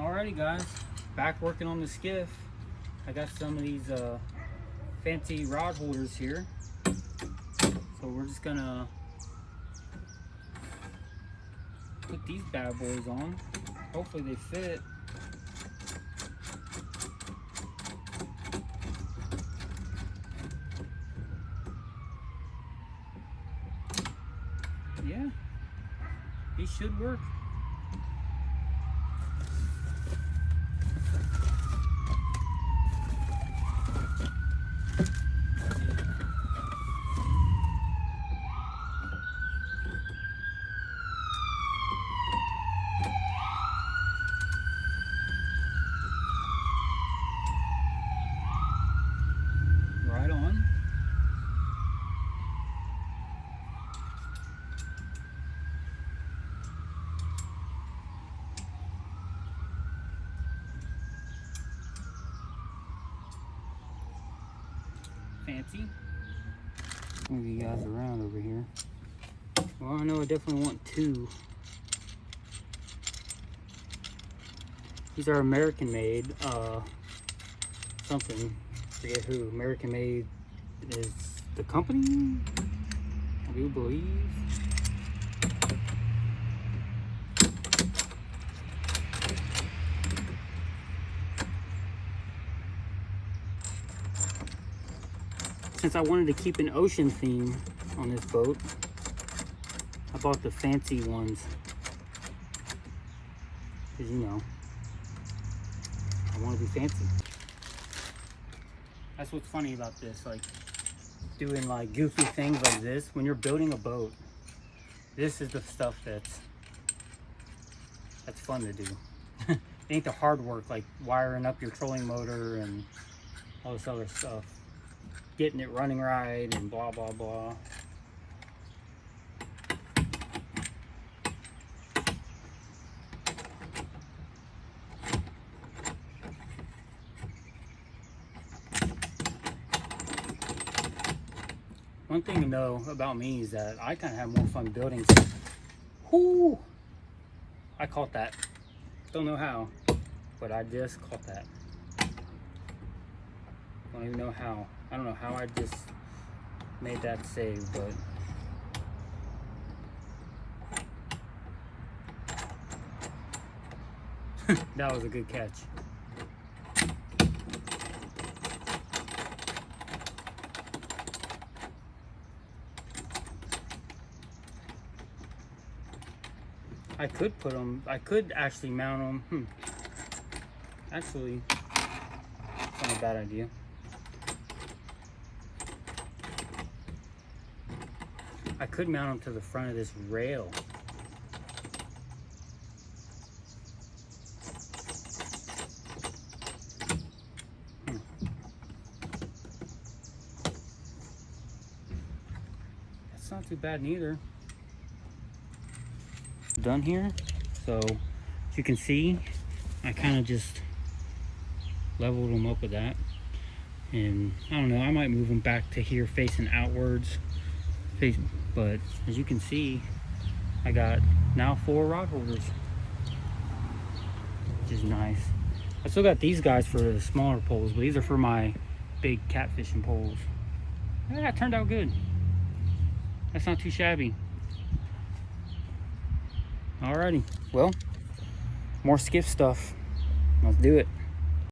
Alrighty guys, back working on the skiff. I got some of these fancy rod holders here. So we're just gonna put these bad boys on. Hopefully they fit. Yeah, these should work. Right on. Fancy. Move you guys around over here. Well, I know I definitely want two. These are American made, something, forget who. American made is the company, I do believe. Since I wanted to keep an ocean theme on this boat, I bought the fancy ones. Because, you know, I want to be fancy. That's what's funny about this, like doing like goofy things like this. When you're building a boat, this is the stuff that's fun to do. It ain't the hard work like wiring up your trolling motor and all this other stuff. Getting it running right and blah blah blah. One thing to know about me is that I kind of have more fun building. Whoo! I caught that. Don't know how, but I just caught that. Don't even know how. I don't know how I just made that save, but that was a good catch. I could put them, I could actually mount them. Actually, it's not a bad idea. I could mount them to the front of this rail. That's not too bad neither. Done here, so as you can see, I kind of just leveled them up with that, and I don't know, I might move them back to here facing outwards, but as you can see, I got now 4 rod holders, which is nice. I still got these guys for the smaller poles, but these are for my big catfishing poles. Yeah, it turned out good. That's not too shabby. Alrighty, well, more skiff stuff. Let's do it.